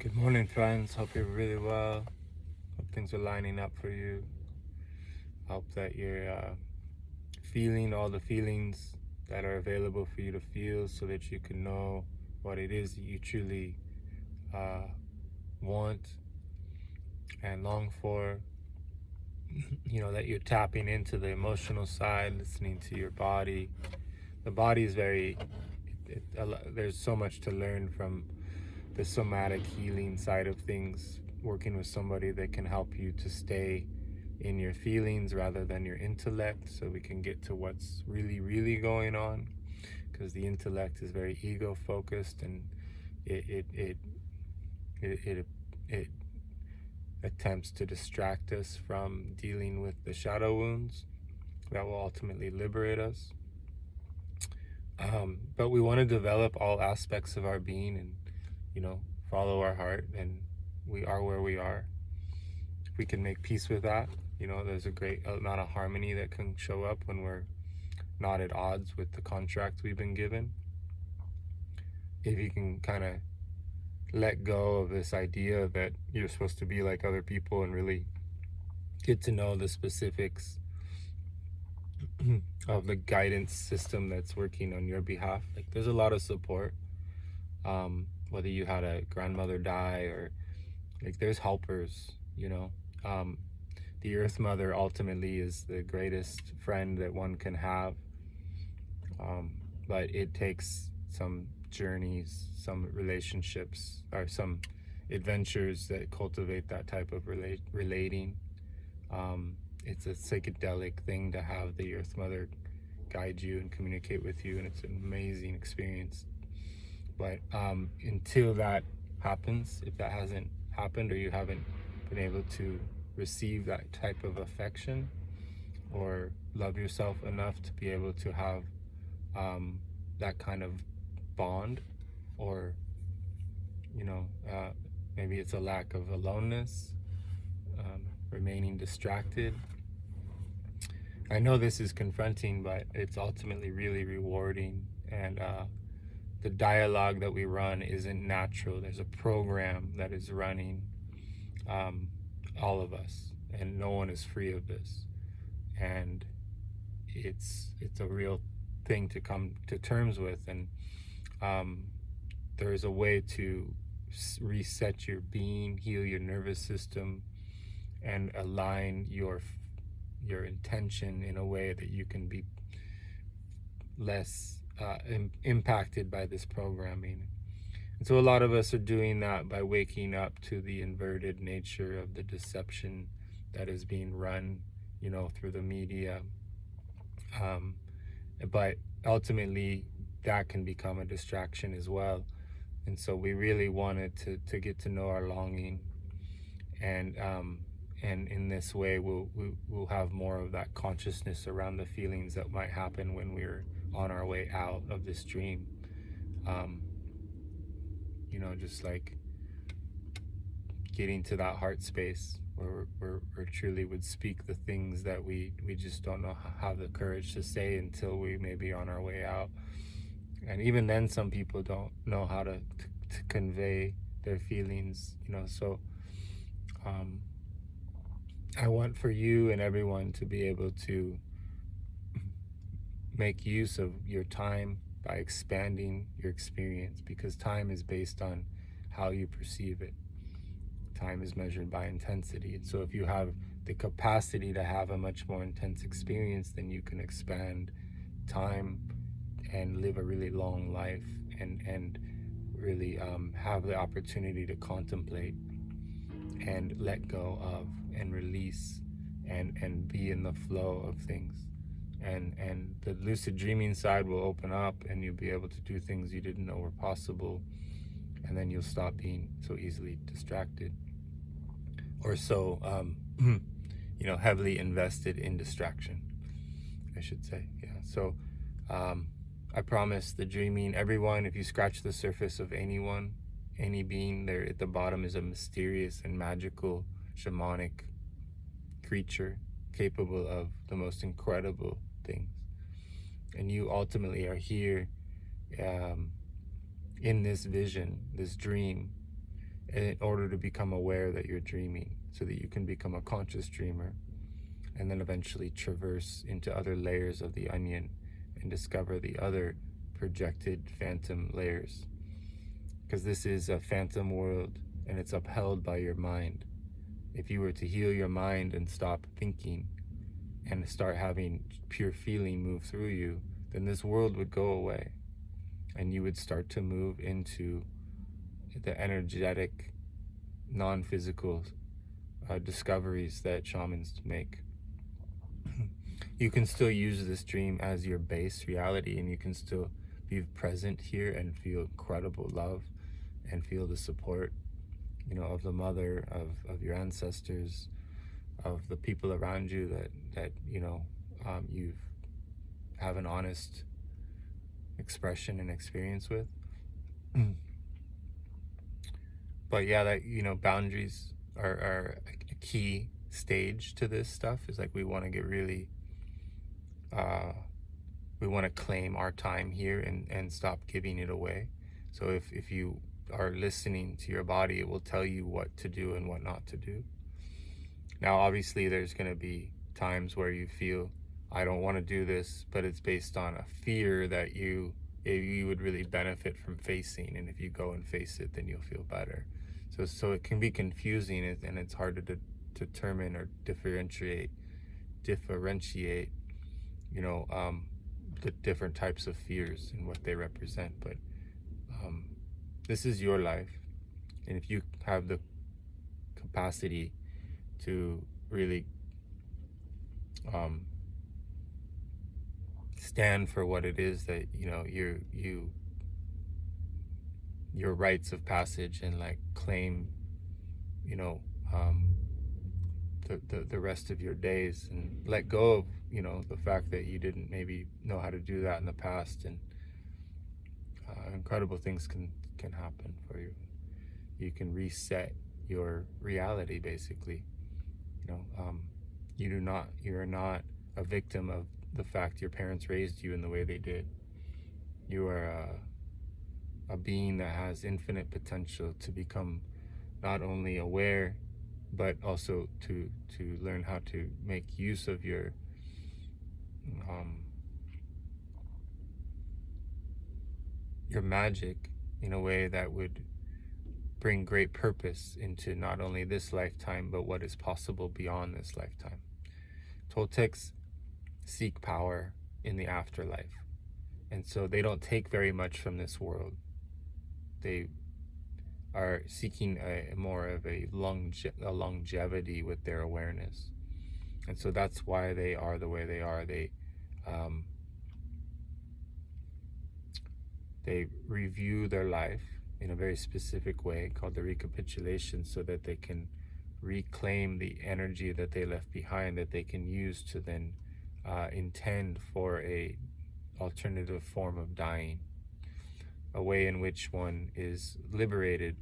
Good morning, friends. Hope you're really well. Hope things are lining up for you. Hope that you're feeling all the feelings that are available for you to feel so that you can know what it is that you truly uh, want and long for. That you're tapping into the emotional side, listening to your body. The body is there's so much to learn from the somatic healing side of things, working with somebody that can help you to stay in your feelings rather than your intellect, so we can get to what's really going on, because the intellect is very ego focused, and it it it, it, it attempts to distract us from dealing with the shadow wounds that will ultimately liberate us. But we want to develop all aspects of our being and follow our heart, and we are where we are. If we can make peace with that, there's a great amount of harmony that can show up when we're not at odds with the contract we've been given. If you can kind of let go of this idea that you're supposed to be like other people and really get to know the specifics of the guidance system that's working on your behalf. Like, there's a lot of support, whether you had a grandmother die or there's helpers. The Earth Mother ultimately is the greatest friend that one can have, but it takes some journeys, some relationships, or some adventures that cultivate that type of relating. It's a psychedelic thing to have the Earth Mother guide you and communicate with you, and it's an amazing experience. But until that happens, if that hasn't happened, or you haven't been able to receive that type of affection or love yourself enough to be able to have that kind of bond, or maybe it's a lack of aloneness, remaining distracted. I know this is confronting, but it's ultimately really rewarding, and the dialogue that we run isn't natural. There's a program that is running all of us, and no one is free of this. And it's a real thing to come to terms with, and there is a way to reset your being, heal your nervous system, and align your intention in a way that you can be less impacted by this programming. And so a lot of us are doing that by waking up to the inverted nature of the deception that is being run, through the media. But ultimately, that can become a distraction as well. And so we really wanted to get to know our longing, and in this way we'll have more of that consciousness around the feelings that might happen when we're on our way out of this dream. Just like getting to that heart space where we truly would speak the things that we just don't know have the courage to say until we may be on our way out. And even then, some people don't know how to convey their feelings, so I want for you and everyone to be able to make use of your time by expanding your experience, because time is based on how you perceive it. Time is measured by intensity. And so if you have the capacity to have a much more intense experience, then you can expand time and live a really long life, and really have the opportunity to contemplate and let go of and release and be in the flow of things. And the lucid dreaming side will open up, and you'll be able to do things you didn't know were possible, and then you'll stop being so easily distracted, or so heavily invested in distraction, I should say. So I promise the dreaming, everyone, if you scratch the surface of anyone, any being, there at the bottom is a mysterious and magical shamanic creature capable of the most incredible things. And you ultimately are here in this vision, this dream, in order to become aware that you're dreaming, so that you can become a conscious dreamer, and then eventually traverse into other layers of the onion and discover the other projected phantom layers. Because this is a phantom world, and it's upheld by your mind. If you were to heal your mind and stop thinking and start having pure feeling move through you, then this world would go away, and you would start to move into the energetic, non-physical discoveries that shamans make. You can still use this dream as your base reality, and you can still be present here and feel incredible love and feel the support, of the mother, of your ancestors, of the people around you that you have an honest expression and experience with. But yeah, that boundaries are a key stage to this stuff. Is like we want to get really we want to claim our time here and stop giving it away. So if you are listening to your body, it will tell you what to do and what not to do. Now obviously there's going to be times where you feel, I don't want to do this, but it's based on a fear that you would really benefit from facing, and if you go and face it, then you'll feel better. So it can be confusing, and it's hard to determine or differentiate the different types of fears and what they represent. But this is your life, and if you have the capacity to really stand for what it is that your rites of passage, and like claim the rest of your days, and let go of the fact that you didn't maybe know how to do that in the past, and incredible things can happen for you. You can reset your reality, basically. You are not a victim of the fact your parents raised you in the way they did. You are a being that has infinite potential to become not only aware, but also to learn how to make use of your magic in a way that would bring great purpose into not only this lifetime, but what is possible beyond this lifetime. Toltecs seek power in the afterlife, and so they don't take very much from this world. They are seeking more of a longevity with their awareness, and so that's why they are the way they are. They review their life in a very specific way called the recapitulation, so that they can reclaim the energy that they left behind, that they can use to then intend for a alternative form of dying, a way in which one is liberated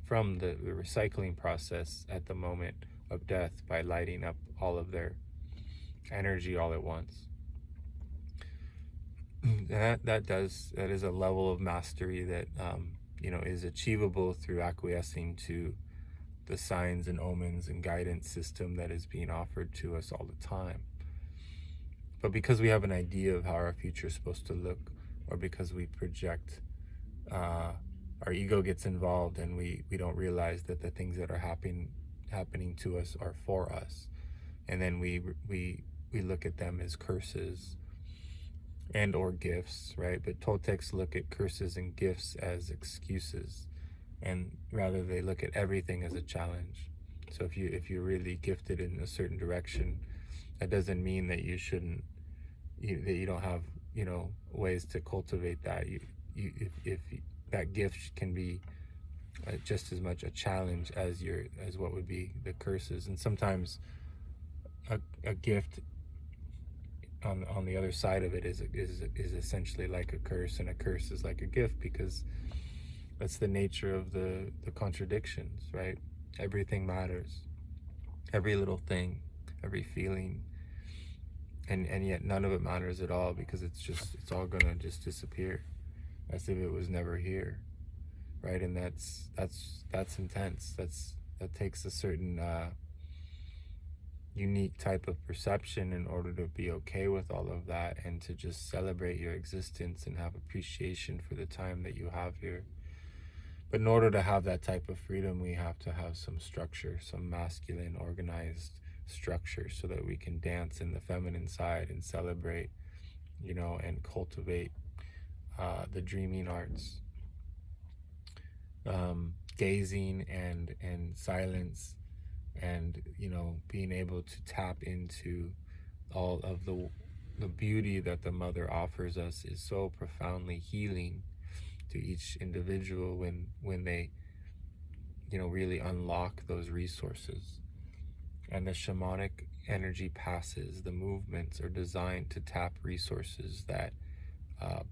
from the recycling process at the moment of death by lighting up all of their energy all at once. That is a level of mastery that is achievable through acquiescing to the signs and omens and guidance system that is being offered to us all the time. But because we have an idea of how our future is supposed to look, or because we project, our ego gets involved, and we don't realize that the things that are happening to us are for us, and then we look at them as curses and or gifts, right? But Toltecs look at curses and gifts as excuses, and rather they look at everything as a challenge. So if you're really gifted in a certain direction, that doesn't mean that that you don't have ways to cultivate that. If that gift can be just as much a challenge as what would be the curses, and sometimes a gift on the other side of it is essentially like a curse, and a curse is like a gift, because that's the nature of the contradictions, right? Everything matters, every little thing, every feeling, and yet none of it matters at all, because it's all gonna just disappear as if it was never here. right? And that's intense. That takes a certain unique type of perception in order to be okay with all of that, and to just celebrate your existence and have appreciation for the time that you have here. But in order to have that type of freedom, we have to have some structure, some masculine organized structure, so that we can dance in the feminine side and celebrate, and cultivate the dreaming arts, gazing and silence, and being able to tap into all of the beauty that the mother offers us is so profoundly healing to each individual when they really unlock those resources. And the shamanic energy passes, the movements are designed to tap resources that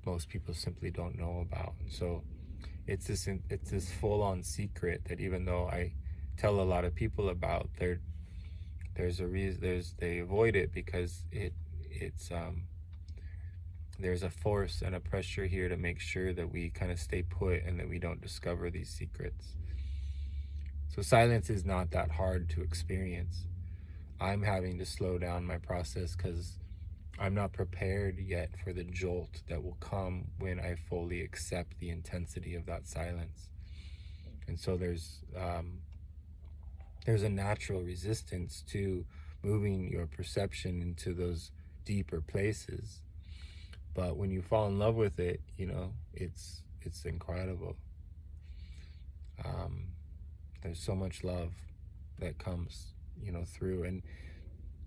most people simply don't know about. And so it's this full-on secret that, even though I tell a lot of people about, there's a reason, they avoid it, because it's there's a force and a pressure here to make sure that we kind of stay put and that we don't discover these secrets. So silence is not that hard to experience. I'm having to slow down my process because I'm not prepared yet for the jolt that will come when I fully accept the intensity of that silence. And so there's a natural resistance to moving your perception into those deeper places. But when you fall in love with it, it's incredible. There's so much love that comes, through,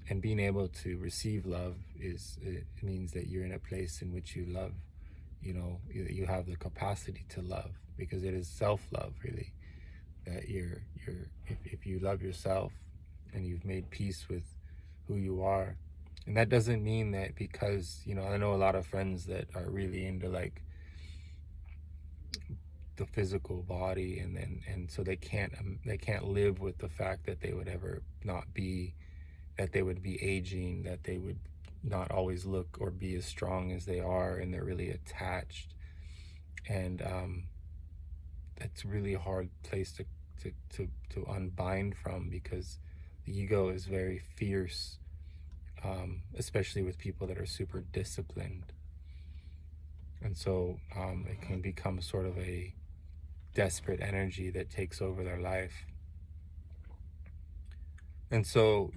and being able to receive love it means that you're in a place in which you love. You have the capacity to love, because it is self-love, really. That if you love yourself and you've made peace with who you are. And that doesn't mean that, because I know a lot of friends that are really into like the physical body, and so they can't live with the fact that they would ever not be, that they would be aging, that they would not always look or be as strong as they are, and they're really attached. And that's a really hard place to unbind from, because the ego is very fierce, especially with people that are super disciplined. And so it can become sort of a desperate energy that takes over their life. And so,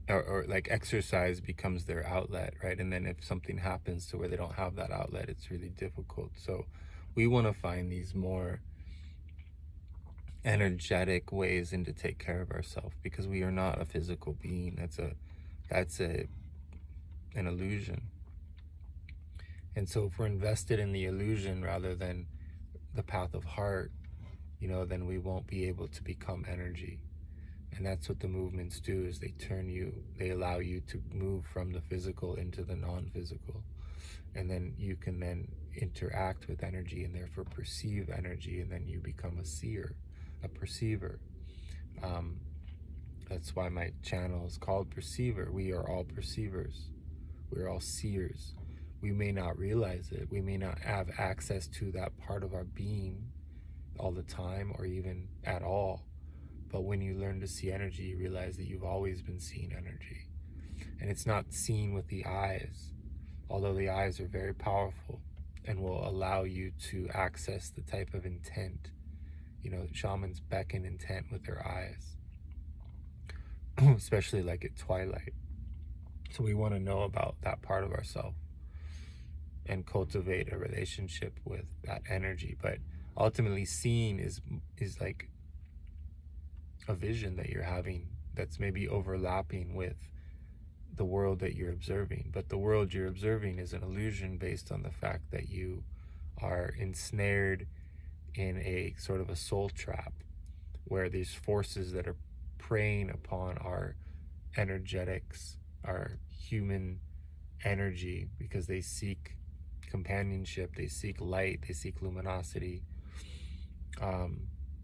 or like exercise becomes their outlet, right? And then if something happens to where they don't have that outlet, it's really difficult. So we want to find these more energetic ways in to take care of ourselves, because we are not a physical being. That's an illusion. And so if we're invested in the illusion rather than the path of heart, then we won't be able to become energy. And that's what the movements do, is they allow you to move from the physical into the non-physical. And then you can then interact with energy and therefore perceive energy, and then you become a seer, a perceiver. That's why my channel is called Perceiver. We are all perceivers. We're all seers. We may not realize it. We may not have access to that part of our being all the time, or even at all. But when you learn to see energy, you realize that you've always been seeing energy. And it's not seen with the eyes, although the eyes are very powerful and will allow you to access the type of intent. Shamans beckon intent with their eyes, especially like at twilight. So we want to know about that part of ourselves and cultivate a relationship with that energy. But ultimately, seeing is like a vision that you're having that's maybe overlapping with the world that you're observing. But the world you're observing is an illusion based on the fact that you are ensnared in a sort of a soul trap, where these forces that are preying upon our energetics, our human energy, because they seek companionship, they seek light, they seek luminosity.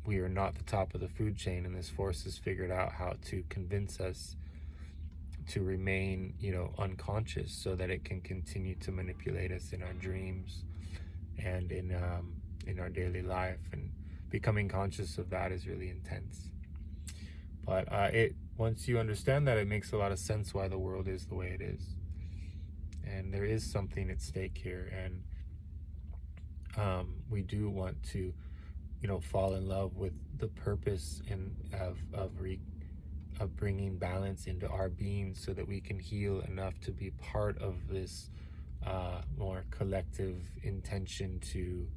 We are not the top of the food chain, and this force has figured out how to convince us to remain, unconscious, so that it can continue to manipulate us in our dreams and in in our daily life, and becoming conscious of that is really intense. But it once you understand that, it makes a lot of sense why the world is the way it is, and there is something at stake here. And we do want to, fall in love with the purpose and of bringing balance into our being, so that we can heal enough to be part of this more collective intention to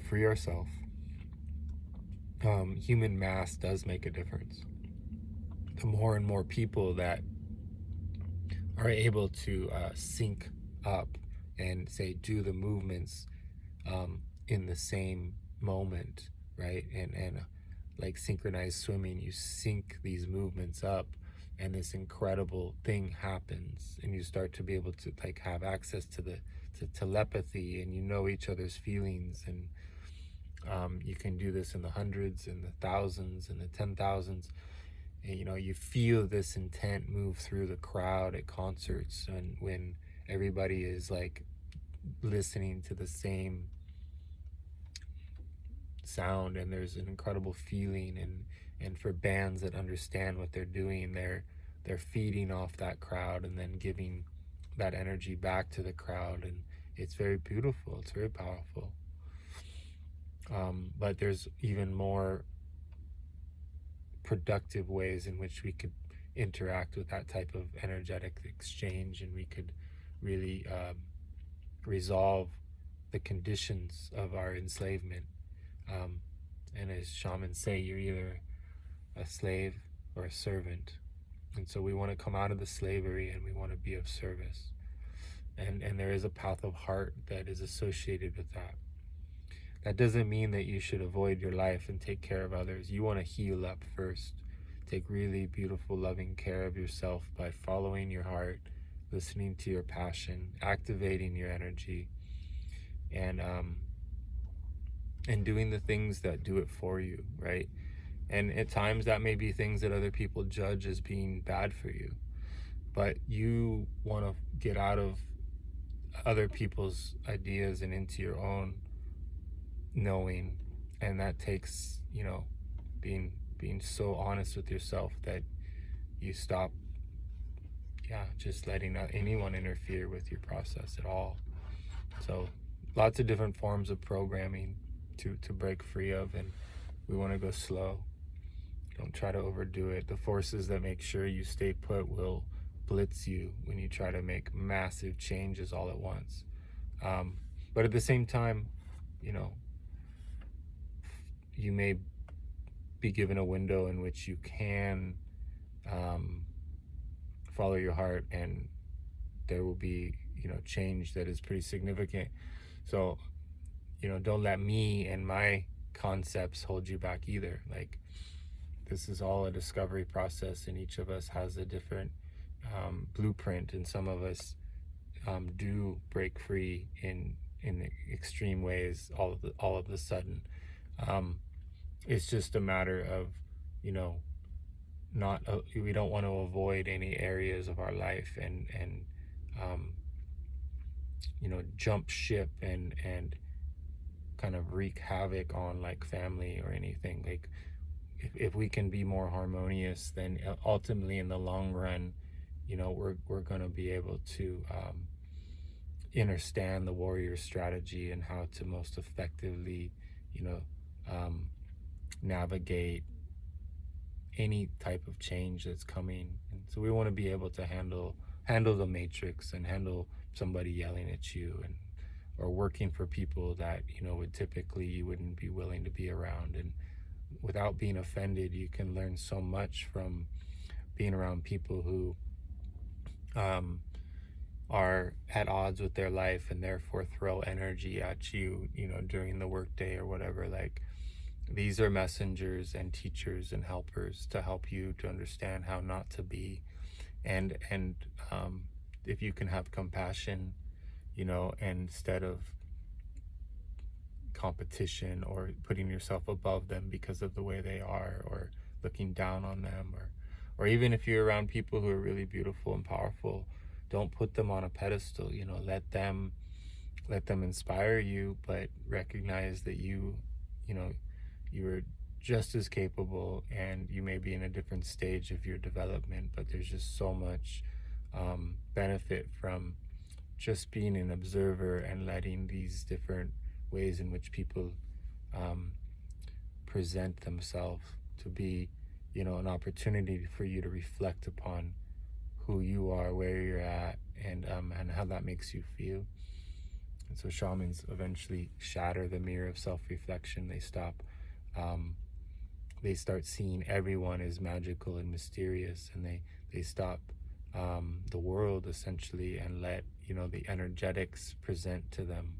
free ourselves. Human mass does make a difference. The more and more people that are able to sync up and say do the movements in the same moment, right? And like synchronized swimming, you sync these movements up, and this incredible thing happens, and you start to be able to like have access to the to telepathy, and each other's feelings, and you can do this in the hundreds and the thousands and the 10,000s. And, you feel this intent move through the crowd at concerts, and when everybody is like listening to the same sound, and there's an incredible feeling. And for bands that understand what they're doing, they're feeding off that crowd and then giving that energy back to the crowd, and it's very beautiful, it's very powerful. But there's even more productive ways in which we could interact with that type of energetic exchange, and we could really resolve the conditions of our enslavement. And as shamans say, you're either a slave or a servant. And so we want to come out of the slavery, and we want to be of service. And there is a path of heart that is associated with that. That doesn't mean that you should avoid your life and take care of others. You want to heal up first. Take really beautiful, loving care of yourself by following your heart, listening to your passion, activating your energy, and doing the things that do it for you, right? And at times that may be things that other people judge as being bad for you, but you want to get out of other people's ideas and into your own knowing. And that takes, being so honest with yourself that you stop just letting anyone interfere with your process at all. So lots of different forms of programming to break free of, and we want to go slow. Don't try to overdo it. The forces that make sure you stay put will blitz you when you try to make massive changes all at once. But at the same time, you may be given a window in which you can follow your heart, and there will be, change that is pretty significant. So, don't let me and my concepts hold you back either. Like, this is all a discovery process, and each of us has a different blueprint, and some of us do break free in extreme ways all of the sudden. It's just a matter of, not we don't want to avoid any areas of our life, and jump ship and kind of wreak havoc on like family or anything. Like, if we can be more harmonious, then ultimately in the long run, we're going to be able to understand the warrior strategy and how to most effectively, navigate any type of change that's coming. And so we want to be able to handle the matrix, and handle somebody yelling at you, and or working for people that would typically you wouldn't be willing to be around. And without being offended, you can learn so much from being around people who are at odds with their life, and therefore throw energy at you, during the workday or whatever. Like, these are messengers and teachers and helpers to help you to understand how not to be. And if you can have compassion, instead of competition or putting yourself above them because of the way they are, or looking down on them, or even if you're around people who are really beautiful and powerful, don't put them on a pedestal. Let them let them inspire you, but recognize that you know, you're just as capable, and you may be in a different stage of your development, but there's just so much benefit from just being an observer and letting these different ways in which people um, present themselves to be, an opportunity for you to reflect upon who you are, where you're at, and how that makes you feel. And so shamans eventually shatter the mirror of self-reflection. Um, they start seeing everyone as magical and mysterious, and they stop the world essentially, and let the energetics present to them.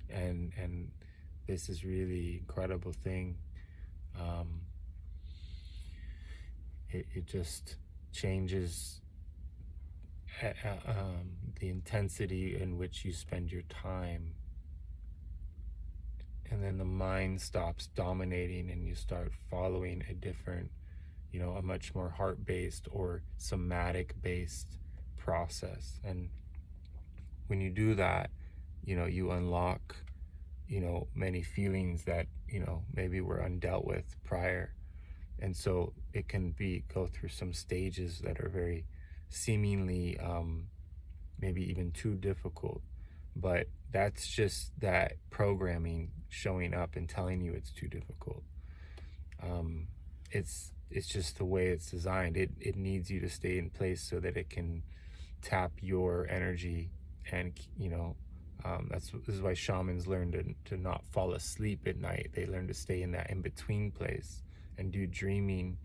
And this is really incredible thing. Um, it just changes the intensity in which you spend your time, and then the mind stops dominating, and you start following a different, a much more heart-based or somatic-based process. And when you do that, you unlock, many feelings that, maybe were undealt with prior. And so it can go through some stages that are very seemingly maybe even too difficult, but that's just that programming showing up and telling you it's too difficult. um, it's just the way it's designed. It needs you to stay in place so that it can tap your energy. And this is why shamans learn to not fall asleep at night. They learn to stay in that in-between place and do dreaming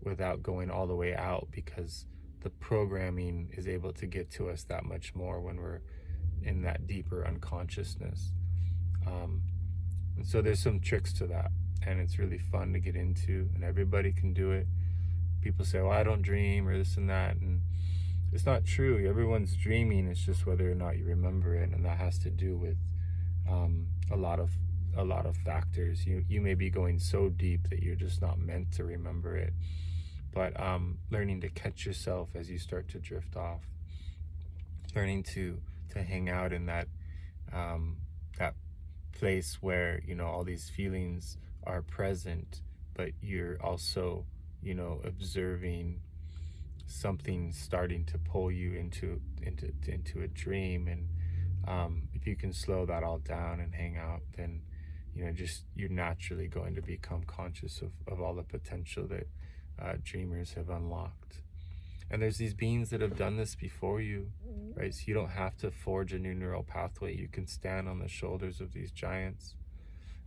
without going all the way out, because the programming is able to get to us that much more when we're in that deeper unconsciousness. And so there's some tricks to that, and it's really fun to get into, and everybody can do it. People say, well, I don't dream, or this and that, and it's not true. Everyone's dreaming. It's just whether or not you remember it, and that has to do with a lot of factors. You may be going so deep that you're just not meant to remember it. But learning to catch yourself as you start to drift off, learning to hang out in that that place where all these feelings are present, but you're also observing something starting to pull you into a dream. And if you can slow that all down and hang out, then you're naturally going to become conscious of all the potential that dreamers have unlocked. And there's these beings that have done this before you, right? So you don't have to forge a new neural pathway. You can stand on the shoulders of these giants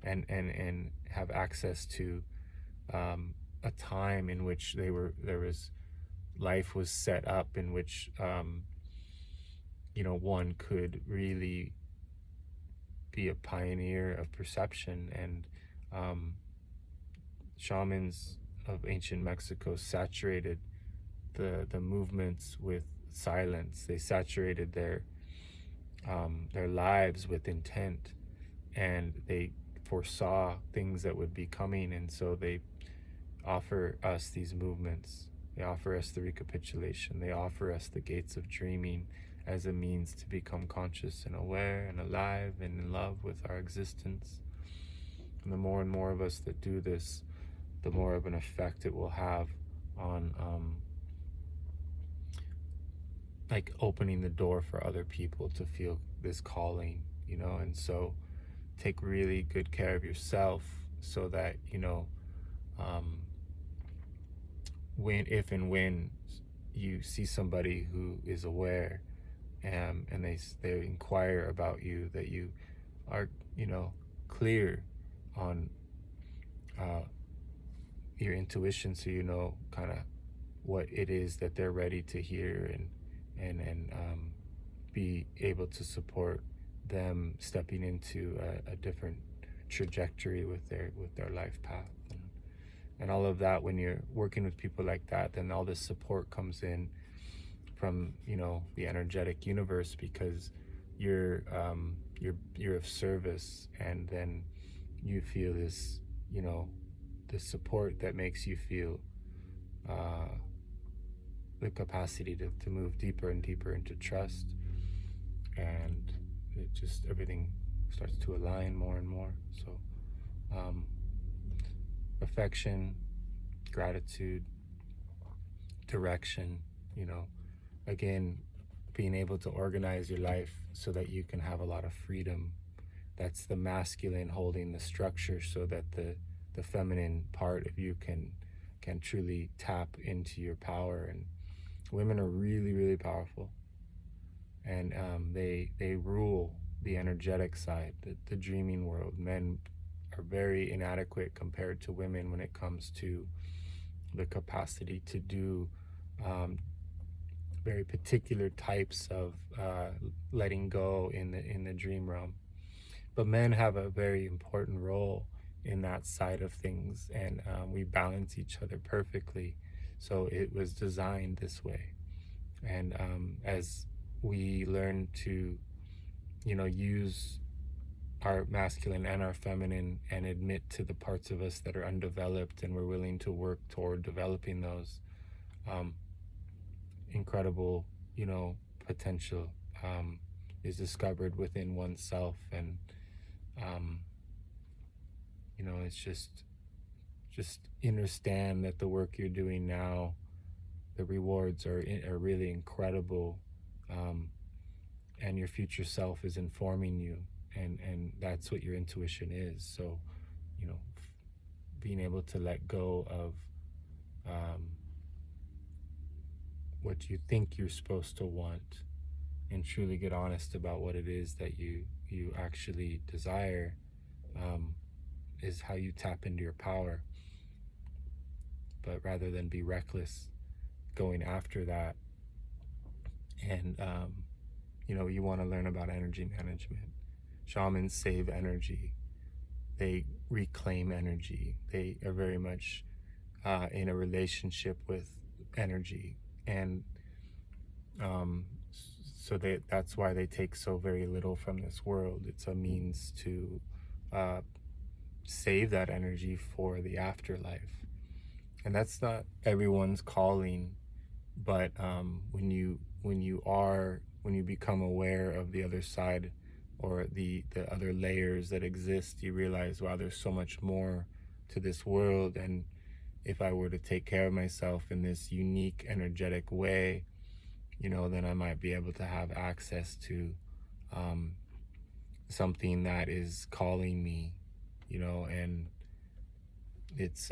and have access to a time in which life was set up, in which one could really be a pioneer of perception. And shamans of ancient Mexico saturated the movements with silence. They saturated their lives with intent, and they foresaw things that would be coming. And so they offer us these movements. They offer us the recapitulation. They offer us the gates of dreaming as a means to become conscious and aware and alive and in love with our existence. And the more and more of us that do this, the more of an effect it will have on like opening the door for other people to feel this calling. And so take really good care of yourself, so that if and when you see somebody who is aware, and they inquire about you, that you are clear on your intuition, so kind of what it is that they're ready to hear, and be able to support them stepping into a different trajectory with their life path. And all of that, when you're working with people like that, then all this support comes in from the energetic universe, because you're of service, and then you feel this this support that makes you feel the capacity to move deeper and deeper into trust, and it just, everything starts to align more and more. So affection, gratitude, direction, you know, again, being able to organize your life so that you can have a lot of freedom. That's the masculine holding the structure so that the feminine part of you can truly tap into your power. And women are really, really powerful, and they rule the energetic side, the dreaming world. Men are very inadequate compared to women when it comes to the capacity to do very particular types of letting go in the dream realm. But men have a very important role in that side of things, and we balance each other perfectly. So it was designed this way. And as we learn to, use our masculine and our feminine and admit to the parts of us that are undeveloped, and we're willing to work toward developing those, incredible, potential is discovered within oneself. And it's just understand that the work you're doing now, the rewards are really incredible, and your future self is informing you, and that's what your intuition is. So being able to let go of what you think you're supposed to want, and truly get honest about what it is that you actually desire, is how you tap into your power. But rather than be reckless going after that, and you want to learn about energy management. Shamans save energy, they reclaim energy, they are very much in a relationship with energy. And so that's why they take so very little from this world. It's a means to save that energy for the afterlife. And that's not everyone's calling, but when you become aware of the other side, or the other layers that exist, you realize, wow, there's so much more to this world. And if I were to take care of myself in this unique energetic way, then I might be able to have access to something that is calling me, and it's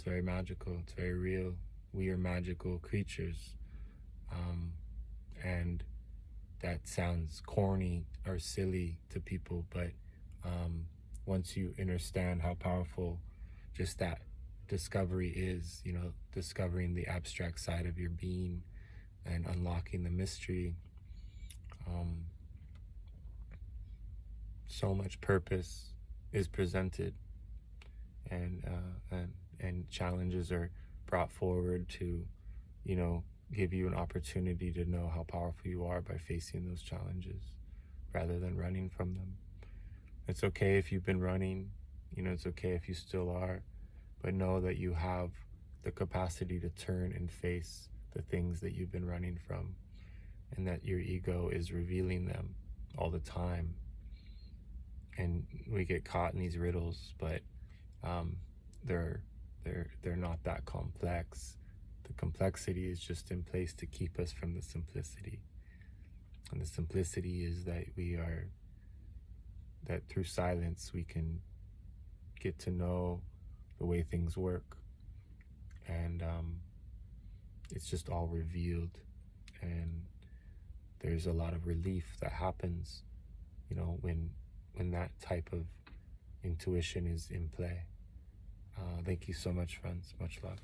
very magical, it's very real. We are magical creatures, and that sounds corny or silly to people, but once you understand how powerful just that discovery is, discovering the abstract side of your being and unlocking the mystery, so much purpose is presented, and challenges are brought forward to give you an opportunity to know how powerful you are by facing those challenges rather than running from them. It's okay if you've been running, it's okay if you still are, but know that you have the capacity to turn and face the things that you've been running from, and that your ego is revealing them all the time. And we get caught in these riddles, but they're not that complex. The complexity is just in place to keep us from the simplicity. And the simplicity is that through silence we can get to know the way things work, and it's just all revealed. And there's a lot of relief that happens, when that type of intuition is in play. Thank you so much, friends. Much love.